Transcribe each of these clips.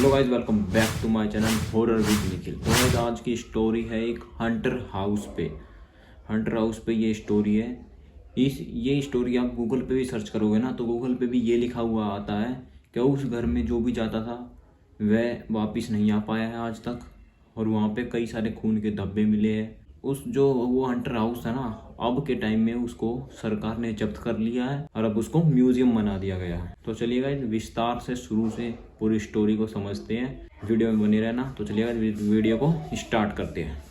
Hello guys, welcome back to my channel horror with Nikhil. तो guys आज की story है एक हंटर हाउस पे ये स्टोरी है। ये स्टोरी आप गूगल पे भी सर्च करोगे ना तो गूगल पे भी ये लिखा हुआ आता है कि उस घर में जो भी जाता था वह वापस नहीं आ पाया है आज तक, और वहाँ पे कई सारे खून के धब्बे मिले हैं। वो हंटर हाउस था ना, अब के टाइम में उसको सरकार ने जब्त कर लिया है और अब उसको म्यूजियम बना दिया गया है। तो चलिएगा विस्तार से शुरू से पूरी स्टोरी को समझते हैं, वीडियो में बने रहना। तो चलिएगा वीडियो को स्टार्ट करते हैं।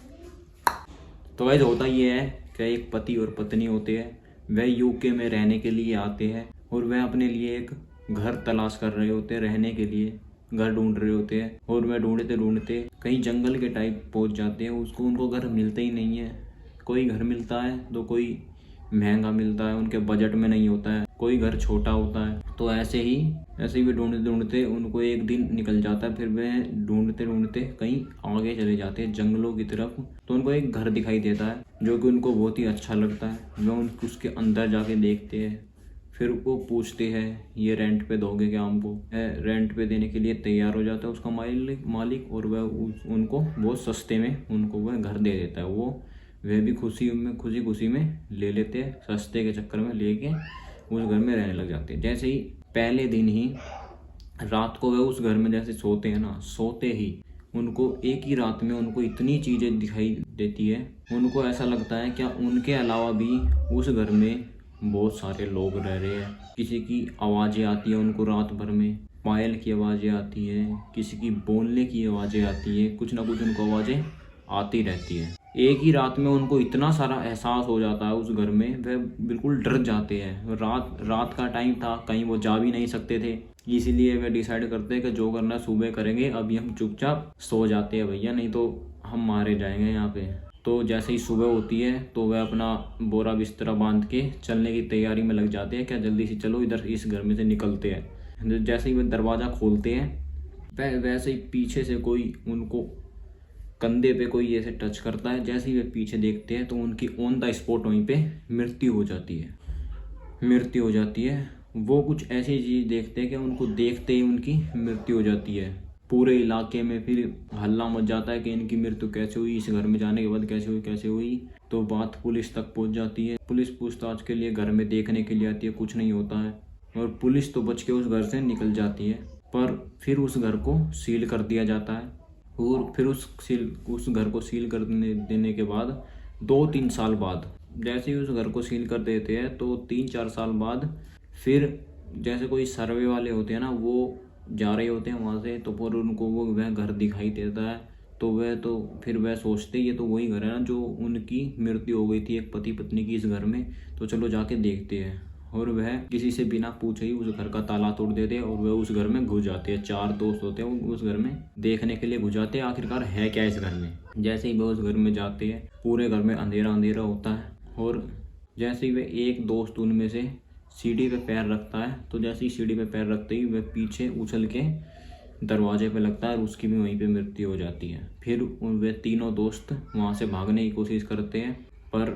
तो गाइस होता ये है कि एक पति और पत्नी होते हैं, वह यूके में रहने के लिए आते हैं और वह अपने लिए एक घर तलाश कर रहे होते हैं, रहने के लिए घर ढूंढ रहे होते हैं। और वह ढूंढते ढूंढते कहीं जंगल के टाइप पहुंच जाते हैं। उनको घर मिलते ही नहीं है। कोई घर मिलता है तो कोई महंगा मिलता है, उनके बजट में नहीं होता है, कोई घर छोटा होता है। तो ऐसे ही वे ढूंढते ढूंढते उनको एक दिन निकल जाता है। फिर वह ढूंढते ढूंढते कहीं आगे चले जाते हैं जंगलों की तरफ। तो उनको एक घर दिखाई देता है जो कि उनको बहुत ही अच्छा लगता है। वह उसके अंदर जाके देखते हैं। फिर वो पूछते हैं ये रेंट पे दोगे क्या हमको। रेंट पे देने के लिए तैयार हो जाता है उसका मालिक, और वह उनको बहुत सस्ते में उनको वह घर दे देता है। वह भी खुशी में ले लेते हैं, सस्ते के चक्कर में लेके उस घर में रहने लग जाते हैं। जैसे ही पहले दिन ही रात को वह उस घर में जैसे सोते हैं ना, सोते ही उनको एक ही रात में उनको इतनी चीज़ें दिखाई देती है। उनको ऐसा लगता है क्या उनके अलावा भी उस घर में बहुत सारे लोग रह रहे हैं। किसी की आवाज़ें आती है उनको रात भर में, पायल की आवाज़ें आती है, किसी की बोलने की आवाज़ें आती है, कुछ ना कुछ उनको आवाज़ें आती रहती है। एक ही रात में उनको इतना सारा एहसास हो जाता है उस घर में, वह बिल्कुल डर जाते हैं। रात का टाइम था, कहीं वो जा भी नहीं सकते थे, इसीलिए वे डिसाइड करते हैं कि जो करना सुबह करेंगे, अभी हम चुपचाप सो जाते हैं भैया, नहीं तो हम मारे जाएंगे यहाँ पे। तो जैसे ही सुबह होती है तो वह अपना बोरा बिस्तरा बांध के चलने की तैयारी में लग जाते हैं। क्या जल्दी से चलो, इधर इस घर में से निकलते हैं। जैसे ही वह दरवाज़ा खोलते हैं वैसे ही पीछे से कोई उनको कंधे पे कोई ऐसे टच करता है। जैसे ही वे पीछे देखते हैं तो उनकी ऑन द स्पॉट वहीं पे मृत्यु हो जाती है। वो कुछ ऐसी चीज़ देखते हैं कि उनको देखते ही उनकी मृत्यु हो जाती है। पूरे इलाके में फिर हल्ला मच जाता है कि इनकी मृत्यु कैसे हुई, इस घर में जाने के बाद कैसे हुई। तो बात पुलिस तक पहुंच जाती है। पुलिस पूछताछ के लिए घर में देखने के लिए आती है, कुछ नहीं होता है और पुलिस तो बच के उस घर से निकल जाती है। पर फिर उस घर को सील कर दिया जाता है और फिर उस घर को सील कर देने के बाद 2-3 साल बाद, जैसे ही उस घर को सील कर देते हैं तो 3-4 साल बाद फिर जैसे कोई सर्वे वाले होते हैं ना, वो जा रहे होते हैं वहाँ से, तो फिर उनको वह घर दिखाई देता है। तो फिर वह सोचते ये तो वही घर है ना जो उनकी मृत्यु हो गई थी एक पति पत्नी की इस घर में, तो चलो जाके देखते हैं। और वह किसी से बिना पूछे ही उस घर का ताला तोड़ देते हैं और वह उस घर में घुस जाते हैं। 4 दोस्त होते हैं, उस घर में देखने के लिए घुस जाते हैं आखिरकार है क्या इस घर में। जैसे ही वह उस घर में जाते हैं पूरे घर में अंधेरा अंधेरा होता है। और जैसे ही वह एक दोस्त उनमें से सीढ़ी पे पैर रखता है, तो जैसे ही सीढ़ी पे पैर रखते ही वह पीछे उछल के दरवाजे पे लगता है और उसकी भी वहीं पे मृत्यु हो जाती है। फिर वे तीनों दोस्त वहाँ से भागने की कोशिश करते हैं पर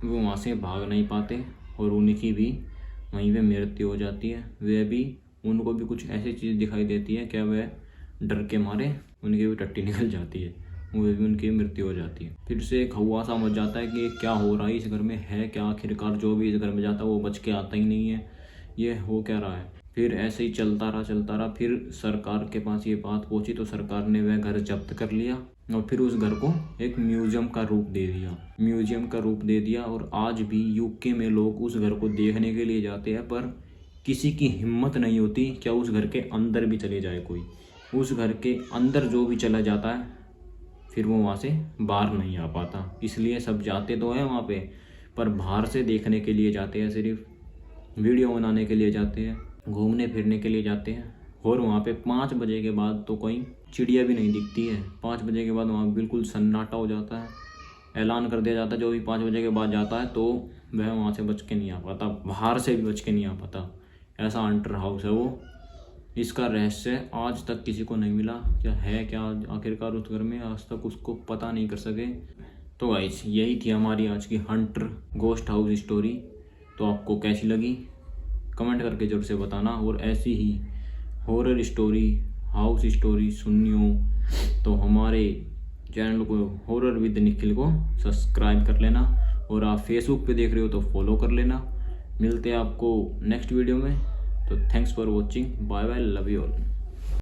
वो वहाँ से भाग नहीं पाते और उनकी भी वहीं पे मृत्यु हो जाती है। उनको भी कुछ ऐसी चीज़ दिखाई देती है क्या वह डर के मारे उनकी भी टट्टी निकल जाती है, वह भी उनकी मृत्यु हो जाती है। फिर से एक हवा सा मच जाता है कि क्या हो रहा है इस घर में, है क्या। आखिरकार जो भी इस घर में जाता है वो बच के आता ही नहीं है, ये हो क्या रहा है। फिर ऐसे ही चलता रहा। फिर सरकार के पास ये बात पहुंची तो सरकार ने वह घर जब्त कर लिया और फिर उस घर को एक म्यूजियम का रूप दे दिया। और आज भी यूके में लोग उस घर को देखने के लिए जाते हैं, पर किसी की हिम्मत नहीं होती क्या उस घर के अंदर भी चले जाए कोई। उस घर के अंदर जो भी चला जाता है फिर वो वहाँ से बाहर नहीं आ पाता। इसलिए सब जाते तो हैं वहाँ पे, पर बाहर से देखने के लिए जाते हैं, सिर्फ वीडियो बनाने के लिए जाते हैं, घूमने फिरने के लिए जाते हैं। और वहाँ पे 5 बजे के बाद तो कोई चिड़िया भी नहीं दिखती है। 5 बजे के बाद वहाँ बिल्कुल सन्नाटा हो जाता है। ऐलान कर दिया जाता है जो भी 5 बजे के बाद जाता है तो वह वहाँ से बच के नहीं आ पाता, बाहर से भी बच के नहीं आ पाता। ऐसा हंटर हाउस है वो। इसका रहस्य आज तक किसी को नहीं मिला, क्या है क्या आखिरकार उस घर में, आज तक उसको पता नहीं कर सके। तो गाइस यही थी हमारी आज की हंटर गोस्ट हाउस स्टोरी। तो आपको कैसी लगी कमेंट करके जरूर से बताना। और ऐसी ही हॉरर स्टोरी, हाउस स्टोरी सुननी हो तो हमारे चैनल को हॉरर विद निखिल को सब्सक्राइब कर लेना, और आप फेसबुक पे देख रहे हो तो फॉलो कर लेना। मिलते हैं आपको नेक्स्ट वीडियो में। तो thanks for watching, bye bye, love you all.